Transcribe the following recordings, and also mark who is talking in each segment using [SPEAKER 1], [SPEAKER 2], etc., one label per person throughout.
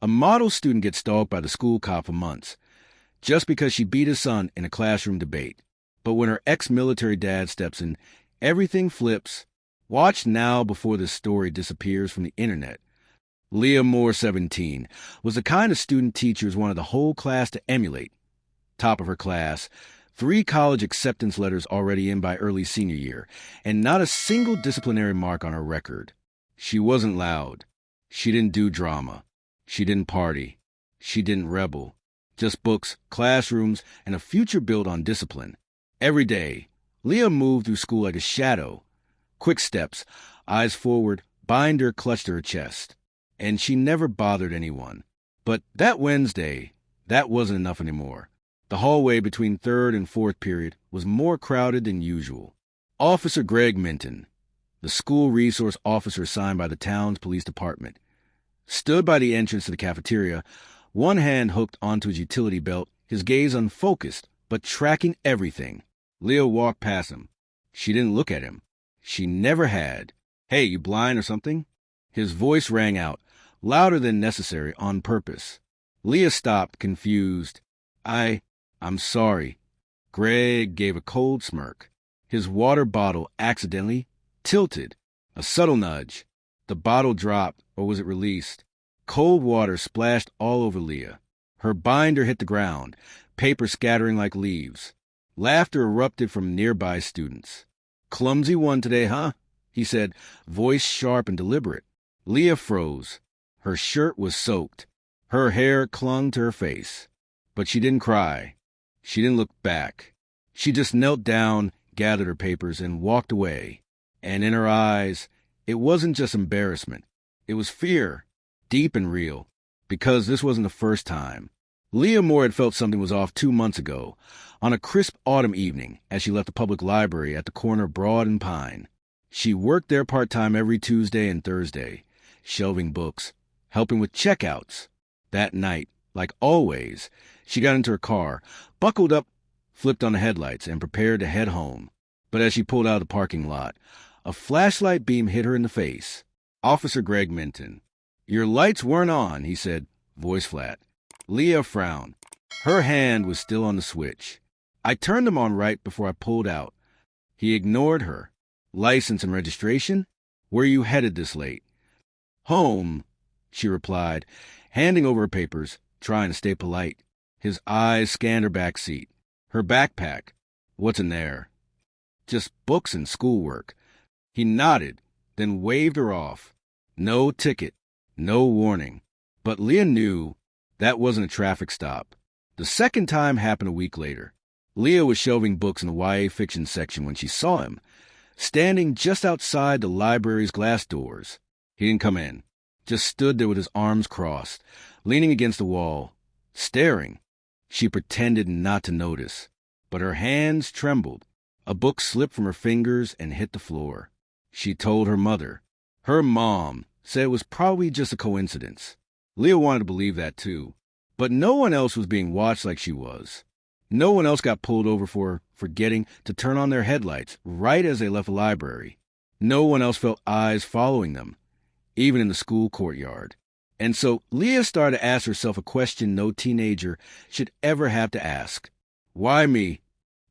[SPEAKER 1] A model student gets stalked by the school cop for months, just because she beat his son in a classroom debate. But when her ex-military dad steps in, everything flips. Watch now before this story disappears from the internet. Leah Moore, 17, was the kind of student teachers wanted the whole class to emulate. Top of her class, 3 college acceptance letters already in by early senior year, and not a single disciplinary mark on her record. She wasn't loud. She didn't do drama. She didn't party. She didn't rebel. Just books, classrooms, and a future built on discipline. Every day, Leah moved through school like a shadow. Quick steps, eyes forward, binder clutched to her chest. And she never bothered anyone. But that Wednesday, that wasn't enough anymore. The hallway between third and fourth period was more crowded than usual. Officer Greg Minton, the school resource officer assigned by the town's police department, stood by the entrance to the cafeteria, one hand hooked onto his utility belt, his gaze unfocused, but tracking everything. Leah walked past him. She didn't look at him. She never had. "Hey, you blind or something?" His voice rang out, louder than necessary, on purpose. Leah stopped, confused. I'm sorry." Greg gave a cold smirk. His water bottle accidentally tilted. A subtle nudge. The bottle dropped, or was it released? Cold water splashed all over Leah. Her binder hit the ground, paper scattering like leaves. Laughter erupted from nearby students. "Clumsy one today, huh?" he said, voice sharp and deliberate. Leah froze. Her shirt was soaked. Her hair clung to her face. But she didn't cry. She didn't look back. She just knelt down, gathered her papers, and walked away. And in her eyes, it wasn't just embarrassment. It was fear, deep and real, because this wasn't the first time. Leah Moore had felt something was off 2 months ago, on a crisp autumn evening, as she left the public library at the corner of Broad and Pine. She worked there part-time every Tuesday and Thursday, shelving books, helping with checkouts. That night, like always, she got into her car, buckled up, flipped on the headlights, and prepared to head home. But as she pulled out of the parking lot, a flashlight beam hit her in the face. Officer Greg Minton. "Your lights weren't on," he said, voice flat. Leah frowned. Her hand was still on the switch. "I turned them on right before I pulled out." He ignored her. "License and registration? Where are you headed this late?" "Home," she replied, handing over her papers, trying to stay polite. His eyes scanned her back seat. Her backpack. "What's in there?" "Just books and schoolwork." He nodded, then waved her off. No ticket, no warning. But Leah knew that wasn't a traffic stop. The second time happened a week later. Leah was shelving books in the YA fiction section when she saw him, standing just outside the library's glass doors. He didn't come in, just stood there with his arms crossed, leaning against the wall, staring. She pretended not to notice, but her hands trembled. A book slipped from her fingers and hit the floor. She told her mother. Her mom said it was probably just a coincidence. Leah wanted to believe that too, but no one else was being watched like she was. No one else got pulled over for forgetting to turn on their headlights right as they left the library. No one else felt eyes following them, even in the school courtyard. And so Leah started to ask herself a question no teenager should ever have to ask. Why me?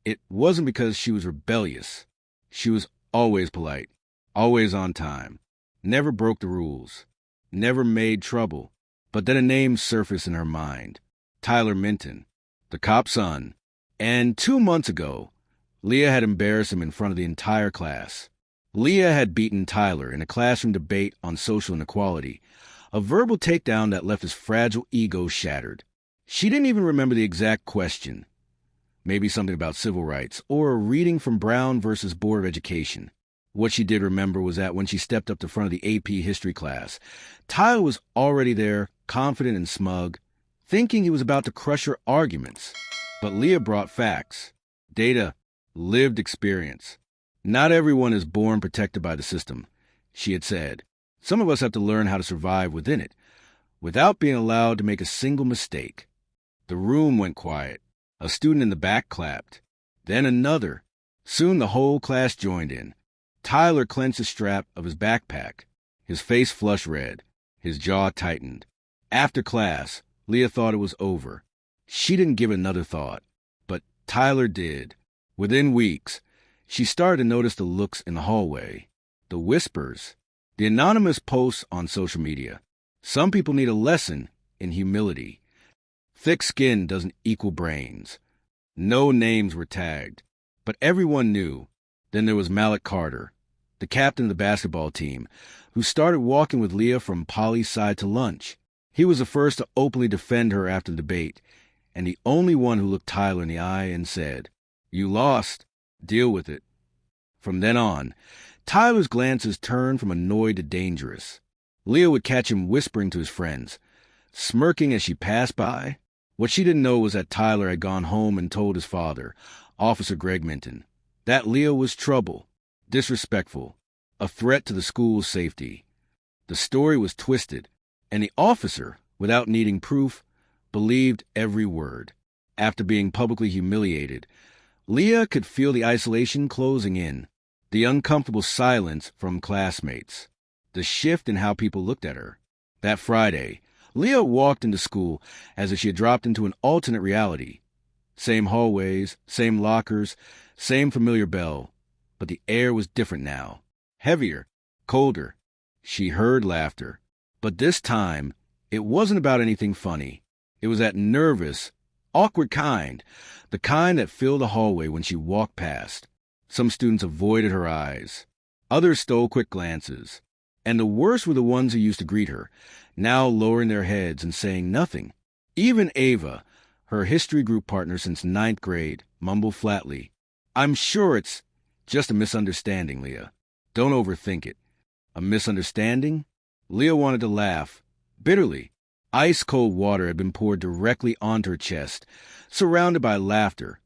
[SPEAKER 1] It wasn't because she was rebellious. She was always polite, always on time, never broke the rules, never made trouble. But then a name surfaced in her mind. Tyler Minton, the cop's son. And 2 months ago, Leah had embarrassed him in front of the entire class. Leah had beaten Tyler in a classroom debate on social inequality, a verbal takedown that left his fragile ego shattered. She didn't even remember the exact question. Maybe something about civil rights, or a reading from Brown versus Board of Education. What she did remember was that when she stepped up to front of the AP history class, Tyler was already there, confident and smug, thinking he was about to crush her arguments. But Leah brought facts, data, lived experience. Not everyone is born protected by the system, she had said. Some of us have to learn how to survive within it, without being allowed to make a single mistake. The room went quiet. A student in the back clapped. Then another. Soon the whole class joined in. Tyler clenched the strap of his backpack. His face flushed red. His jaw tightened. After class, Leah thought it was over. She didn't give it another thought, but Tyler did. Within weeks, she started to notice the looks in the hallway, the whispers, the anonymous posts on social media. Some people need a lesson in humility. Thick skin doesn't equal brains. No names were tagged, but everyone knew. Then there was Malik Carter, the captain of the basketball team, who started walking with Leah from Polly's side to lunch. He was the first to openly defend her after the debate, and the only one who looked Tyler in the eye and said, "You lost. Deal with it." From then on, Tyler's glances turned from annoyed to dangerous. Leah would catch him whispering to his friends, smirking as she passed by. What she didn't know was that Tyler had gone home and told his father, Officer Greg Minton, that Leah was trouble, disrespectful, a threat to the school's safety. The story was twisted, and the officer, without needing proof, believed every word. After being publicly humiliated, Leah could feel the isolation closing in, the uncomfortable silence from classmates, the shift in how people looked at her. That Friday, Leah walked into school as if she had dropped into an alternate reality. Same hallways, same lockers, same familiar bell, but the air was different now, heavier, colder. She heard laughter, but this time it wasn't about anything funny. It was that nervous, awkward kind, the kind that filled the hallway when she walked past. Some students avoided her eyes. Others stole quick glances. And the worst were the ones who used to greet her, now lowering their heads and saying nothing. Even Ava, her history group partner since 9th grade, mumbled flatly, "I'm sure it's just a misunderstanding, Leah. Don't overthink it." A misunderstanding? Leah wanted to laugh, bitterly. Ice-cold water had been poured directly onto her chest, surrounded by laughter,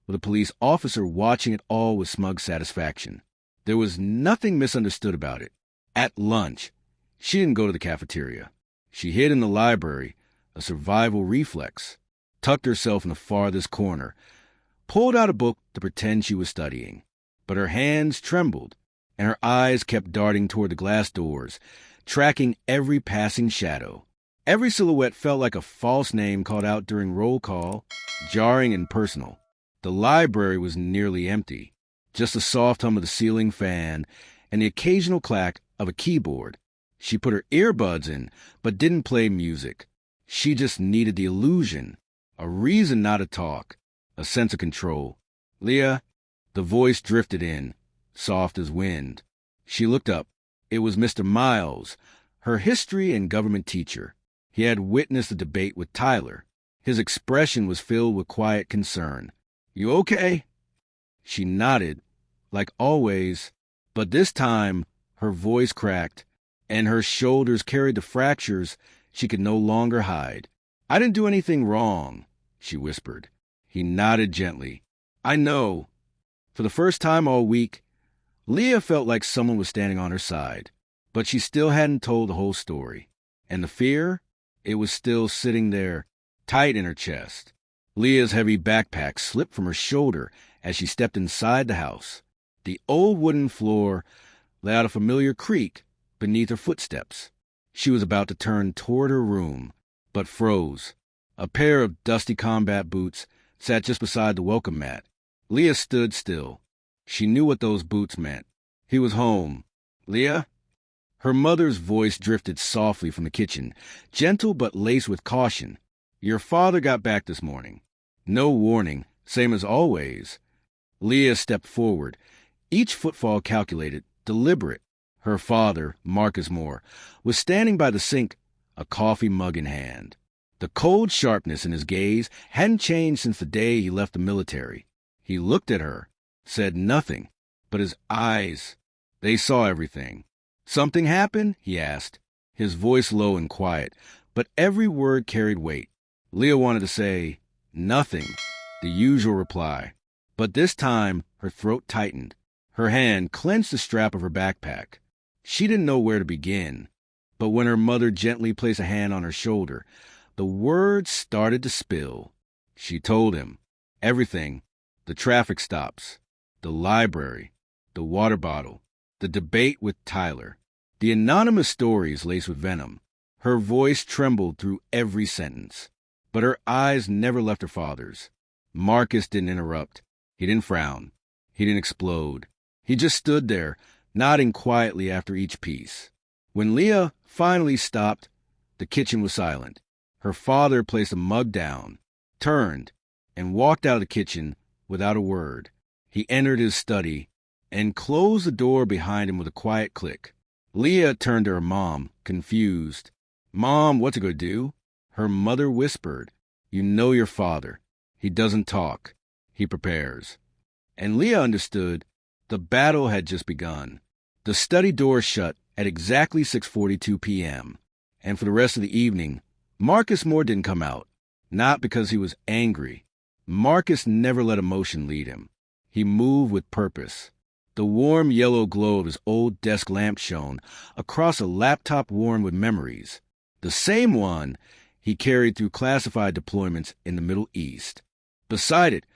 [SPEAKER 1] with a police officer watching it all with smug satisfaction. There was nothing misunderstood about it. At lunch, she didn't go to the cafeteria. She hid in the library, a survival reflex, tucked herself in the farthest corner, pulled out a book to pretend she was studying. But her hands trembled, and her eyes kept darting toward the glass doors, tracking every passing shadow. Every silhouette felt like a false name called out during roll call, jarring and personal. The library was nearly empty, just the soft hum of the ceiling fan and the occasional clack of a keyboard. She put her earbuds in, but didn't play music. She just needed the illusion, a reason not to talk, a sense of control. "Leah," the voice drifted in, soft as wind. She looked up. It was Mr. Miles, her history and government teacher. He had witnessed the debate with Tyler. His expression was filled with quiet concern. "You okay?" She nodded, like always, but this time her voice cracked, and her shoulders carried the fractures she could no longer hide. "I didn't do anything wrong," she whispered. He nodded gently. "I know." For the first time all week, Leah felt like someone was standing on her side, but she still hadn't told the whole story. And the fear? It was still sitting there, tight in her chest. Leah's heavy backpack slipped from her shoulder as she stepped inside the house. The old wooden floor let out a familiar creak beneath her footsteps. She was about to turn toward her room, but froze. A pair of dusty combat boots sat just beside the welcome mat. Leah stood still. She knew what those boots meant. He was home. "Leah?" Her mother's voice drifted softly from the kitchen, gentle but laced with caution. "Your father got back this morning." No warning, same as always. Leah stepped forward, each footfall calculated, deliberate. Her father, Marcus Moore, was standing by the sink, a coffee mug in hand. The cold sharpness in his gaze hadn't changed since the day he left the military. He looked at her, said nothing, but his eyes, they saw everything. "Something happened?" he asked, his voice low and quiet, but every word carried weight. Leah wanted to say, "Nothing," the usual reply, but this time her throat tightened. Her hand clenched the strap of her backpack. She didn't know where to begin, but when her mother gently placed a hand on her shoulder, the words started to spill. She told him everything: the traffic stops, the library, the water bottle, the debate with Tyler, the anonymous stories laced with venom. Her voice trembled through every sentence, but her eyes never left her father's. Marcus didn't interrupt. He didn't frown. He didn't explode. He just stood there, nodding quietly after each piece. When Leah finally stopped, the kitchen was silent. Her father placed a mug down, turned, and walked out of the kitchen without a word. He entered his study and closed the door behind him with a quiet click. Leah turned to her mom, confused. "Mom, what's it going to do?" Her mother whispered, "You know your father. He doesn't talk. He prepares." And Leah understood the battle had just begun. The study door shut at exactly 6:42 p.m., and for the rest of the evening, Marcus Moore didn't come out. Not because he was angry. Marcus never let emotion lead him. He moved with purpose. The warm yellow glow of his old desk lamp shone across a laptop worn with memories, the same one he carried through classified deployments in the Middle East. Beside it,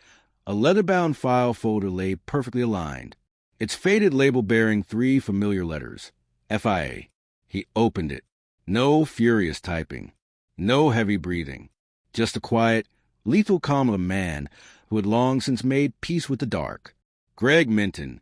[SPEAKER 1] a leather-bound file folder lay perfectly aligned, its faded label bearing 3 familiar letters, FIA. He opened it. No furious typing, no heavy breathing, just the quiet, lethal calm of a man who had long since made peace with the dark. Greg Minton,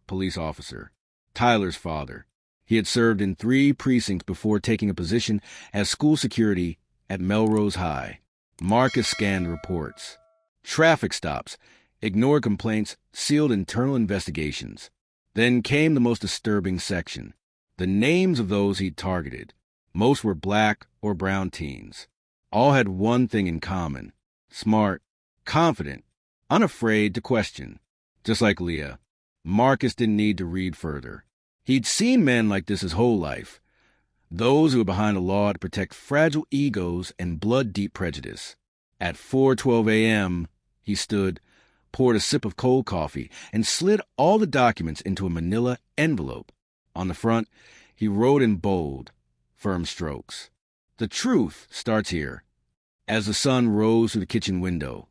[SPEAKER 1] police officer, Tyler's father. He had served in 3 precincts before taking a position as school security at Melrose High. Marcus scanned reports. Traffic stops, ignored complaints, sealed internal investigations. Then came the most disturbing section. The names of those he'd targeted. Most were black or brown teens. All had one thing in common. Smart, confident, unafraid to question. Just like Leah, Marcus didn't need to read further. He'd seen men like this his whole life. Those who were behind the law to protect fragile egos and blood-deep prejudice. At 4:12 a.m., he stood, poured a sip of cold coffee, and slid all the documents into a manila envelope. On the front, he wrote in bold, firm strokes, "The truth starts here." As the sun rose through the kitchen window,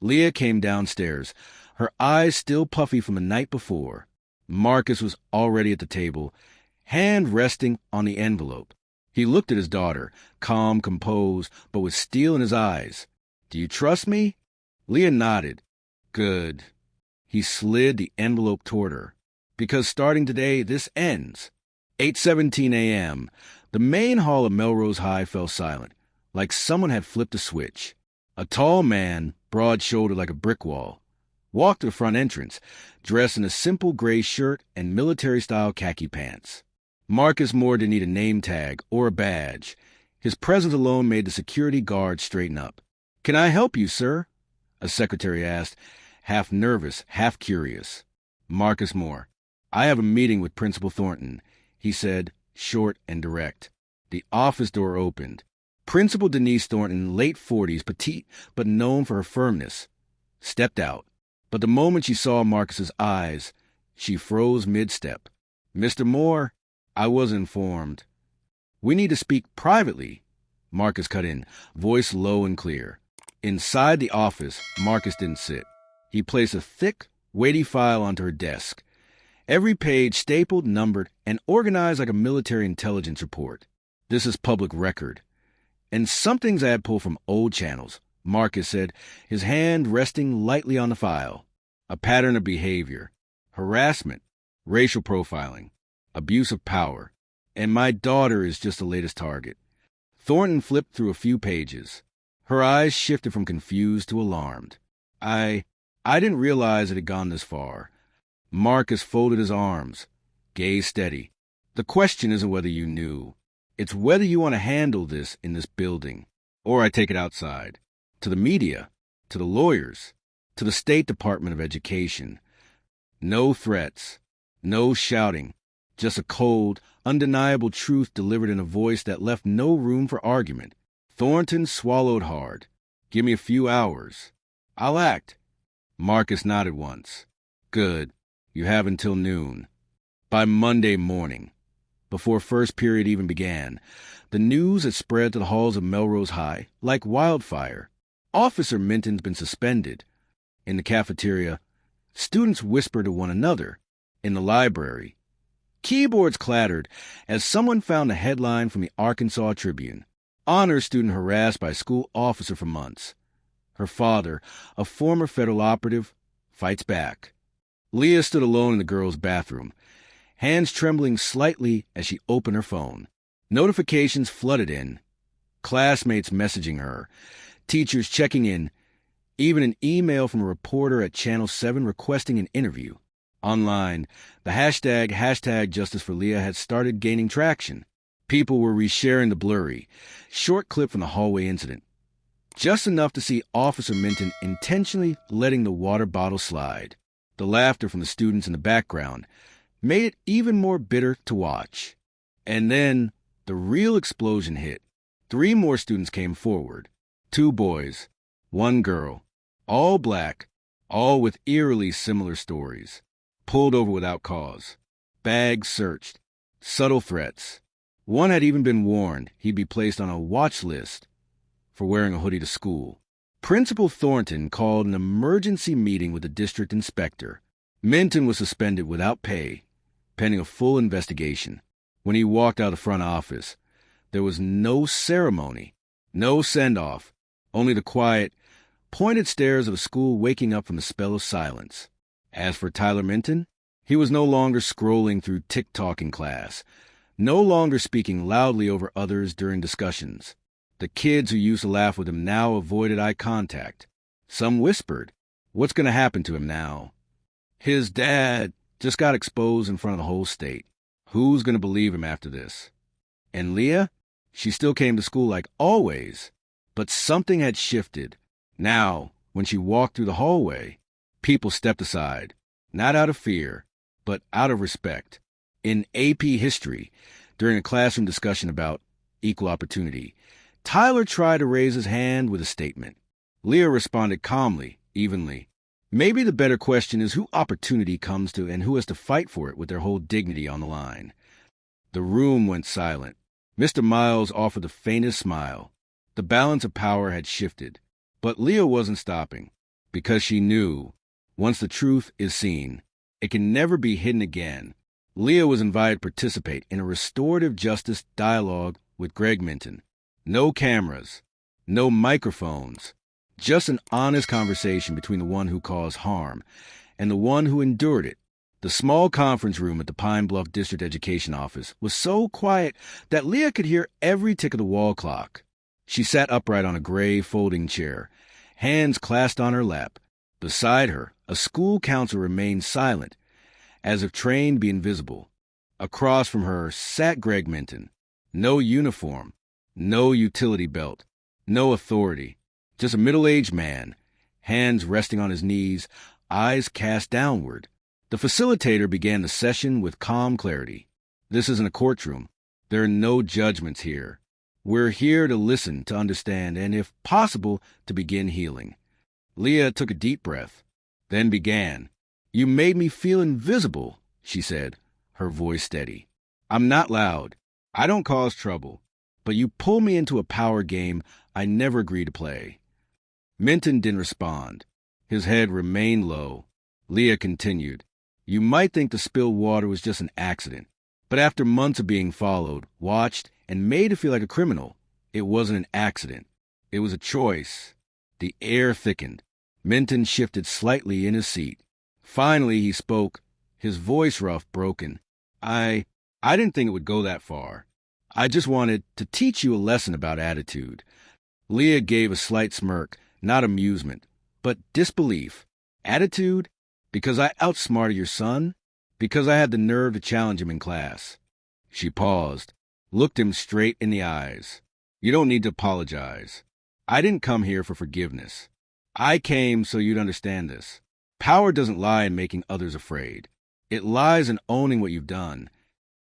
[SPEAKER 1] Leah came downstairs, her eyes still puffy from the night before. Marcus was already at the table, hand resting on the envelope. He looked at his daughter, calm, composed, but with steel in his eyes. "Do you trust me?" Leah nodded. "Good." He slid the envelope toward her. "Because starting today, this ends." 8:17 a.m. The main hall of Melrose High fell silent, like someone had flipped a switch. A tall man, broad-shouldered like a brick wall, walked to the front entrance, dressed in a simple gray shirt and military-style khaki pants. Marcus Moore didn't need a name tag or a badge. His presence alone made the security guard straighten up. "Can I help you, sir?" a secretary asked, half nervous, half curious. Marcus Moore. "I have a meeting with Principal Thornton," he said, short and direct. The office door opened. Principal Denise Thornton, late 40s, petite but known for her firmness, stepped out. But the moment she saw Marcus's eyes, she froze mid-step. "Mr. Moore, I was informed." "We need to speak privately," Marcus cut in, voice low and clear. Inside the office, Marcus didn't sit. He placed a thick, weighty file onto her desk, every page stapled, numbered, and organized like a military intelligence report. "This is public record. And some things I had pulled from old channels," Marcus said, his hand resting lightly on the file. "A pattern of behavior, harassment, racial profiling, abuse of power, and my daughter is just the latest target." Thornton flipped through a few pages. Her eyes shifted from confused to alarmed. I didn't realize it had gone this far." Marcus folded his arms, gaze steady. "The question isn't whether you knew. It's whether you want to handle this in this building, or I take it outside, to the media, to the lawyers, to the State Department of Education. No threats, no shouting, just a cold, undeniable truth delivered in a voice that left no room for argument." Thornton swallowed hard. "Give me a few hours. I'll act." Marcus nodded once. "Good. You have until noon." By Monday morning, before first period even began, the news had spread to the halls of Melrose High like wildfire. Officer Minton's been suspended. In the cafeteria, students whispered to one another. In the library, Keyboards clattered as someone found a headline from the Arkansas Tribune. Honor student harassed by school officer for months. Her father, a former federal operative, fights back. Leah stood alone in the girls' bathroom, hands trembling slightly as she opened her phone. Notifications flooded in. Classmates messaging her, teachers checking in, even an email from a reporter at Channel 7 requesting an interview. Online, the hashtag Justice for Leah had started gaining traction. People were resharing the blurry, short clip from the hallway incident. Just enough to see Officer Minton intentionally letting the water bottle slide. The laughter from the students in the background made it even more bitter to watch. And then the real explosion hit. 3 more students came forward. 2 boys, 1 girl, all black, all with eerily similar stories. Pulled over without cause. Bags searched. Subtle threats. One had even been warned he'd be placed on a watch list for wearing a hoodie to school. Principal Thornton called an emergency meeting with the district inspector. Minton was suspended without pay, pending a full investigation. When he walked out of the front office, there was no ceremony, no send-off, only the quiet, pointed stares of a school waking up from the spell of silence. As for Tyler Minton, he was no longer scrolling through TikTok in class, no longer speaking loudly over others during discussions. The kids who used to laugh with him now avoided eye contact. Some whispered, "What's going to happen to him now?" His dad just got exposed in front of the whole state. Who's going to believe him after this? And Leah? She still came to school like always, but something had shifted. Now, when she walked through the hallway, people stepped aside, not out of fear, but out of respect. In AP History, during a classroom discussion about equal opportunity, Tyler tried to raise his hand with a statement. Leah responded calmly, evenly. Maybe the better question is who opportunity comes to and who has to fight for it with their whole dignity on the line. The room went silent. Mr. Miles offered the faintest smile. The balance of power had shifted. But Leah wasn't stopping, because she knew, once the truth is seen, it can never be hidden again. Leah was invited to participate in a restorative justice dialogue with Greg Minton. No cameras, no microphones, just an honest conversation between the one who caused harm and the one who endured it. The small conference room at the Pine Bluff District Education Office was so quiet that Leah could hear every tick of the wall clock. She sat upright on a gray folding chair, hands clasped on her lap. Beside her, a school counselor remained silent, as if trained to be invisible. Across from her sat Greg Minton. No uniform, no utility belt, no authority. Just a middle-aged man, hands resting on his knees, eyes cast downward. The facilitator began the session with calm clarity. This isn't a courtroom. There are no judgments here. We're here to listen, to understand, and if possible, to begin healing. Leah took a deep breath, then began. "You made me feel invisible," she said, her voice steady. "I'm not loud. I don't cause trouble. But you pull me into a power game I never agreed to play." Minton didn't respond. His head remained low. Leah continued. "You might think the spilled water was just an accident, but after months of being followed, watched, and made to feel like a criminal, it wasn't an accident. It was a choice." The air thickened. Minton shifted slightly in his seat. Finally, he spoke, his voice rough, broken. I didn't think it would go that far. I just wanted to teach you a lesson about attitude." Leah gave a slight smirk, not amusement, but disbelief. "Attitude? Because I outsmarted your son? Because I had the nerve to challenge him in class?" She paused, looked him straight in the eyes. "You don't need to apologize. I didn't come here for forgiveness. I came so you'd understand this. Power doesn't lie in making others afraid. It lies in owning what you've done."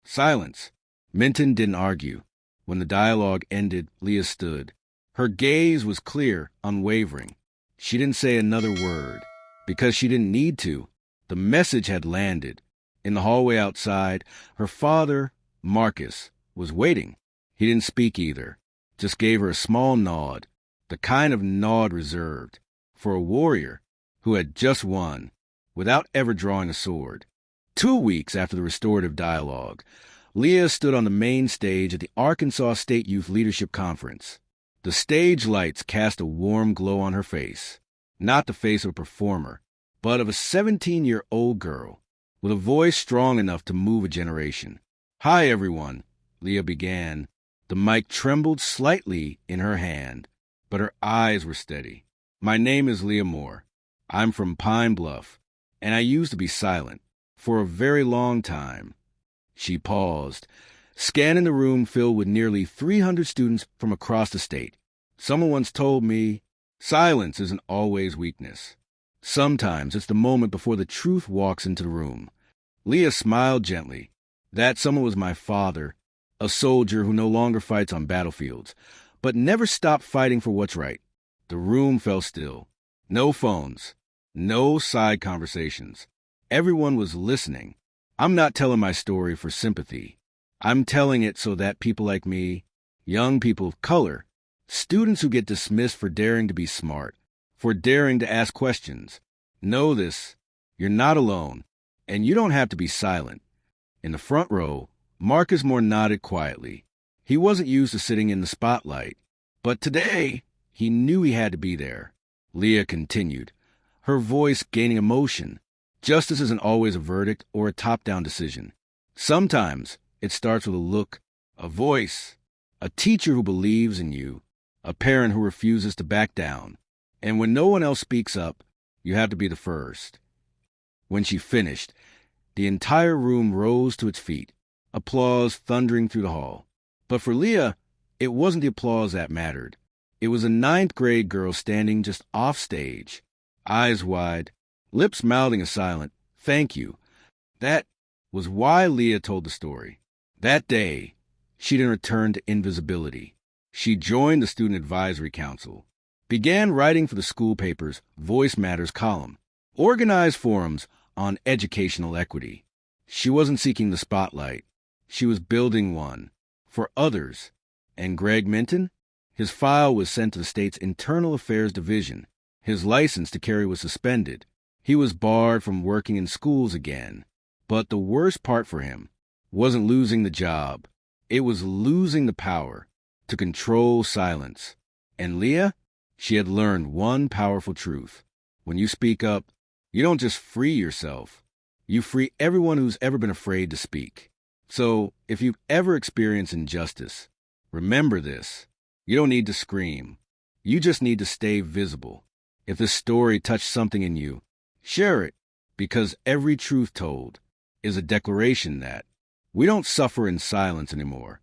[SPEAKER 1] Silence. Minton didn't argue. When the dialogue ended, Leah stood. Her gaze was clear, unwavering. She didn't say another word, because she didn't need to. The message had landed. In the hallway outside, her father, Marcus, was waiting. He didn't speak either, just gave her a small nod, the kind of nod reserved for a warrior who had just won, without ever drawing a sword. 2 weeks after the restorative dialogue, Leah stood on the main stage at the Arkansas State Youth Leadership Conference. The stage lights cast a warm glow on her face, not the face of a performer, but of a 17-year-old girl, with a voice strong enough to move a generation. "Hi, everyone," Leah began. The mic trembled slightly in her hand, but her eyes were steady. "My name is Leah Moore. I'm from Pine Bluff, and I used to be silent for a very long time." She paused, scanning the room filled with nearly 300 students from across the state. "Someone once told me, silence isn't always weakness. Sometimes it's the moment before the truth walks into the room." Leah smiled gently. That someone was my father, a soldier who no longer fights on battlefields, but never stopped fighting for what's right. The room fell still. No phones, no side conversations. Everyone was listening. I'm not telling my story for sympathy. I'm telling it so that people like me, young people of color, students who get dismissed for daring to be smart, for daring to ask questions, know this: you're not alone, and you don't have to be silent. In the front row, Marcus Moore nodded quietly. He wasn't used to sitting in the spotlight, but today he knew he had to be there. Leah continued, her voice gaining emotion. Justice isn't always a verdict or a top-down decision. Sometimes it starts with a look, a voice, a teacher who believes in you, a parent who refuses to back down. And when no one else speaks up, you have to be the first. When she finished, the entire room rose to its feet, applause thundering through the hall. But for Leah, it wasn't the applause that mattered. It was a ninth-grade girl standing just off stage, eyes wide, lips mouthing a silent, "Thank you." That was why Leah told the story. That day, she didn't return to invisibility. She joined the Student Advisory Council, began writing for the school paper's Voice Matters column, organized forums on educational equity. She wasn't seeking the spotlight. She was building one for others. And Greg Minton? His file was sent to the state's Internal Affairs Division. His license to carry was suspended. He was barred from working in schools again. But the worst part for him wasn't losing the job. It was losing the power to control silence. And Leah? She had learned one powerful truth. When you speak up, you don't just free yourself. You free everyone who's ever been afraid to speak. So, if you've ever experienced injustice, remember this. You don't need to scream. You just need to stay visible. If this story touched something in you, share it, because every truth told is a declaration that we don't suffer in silence anymore.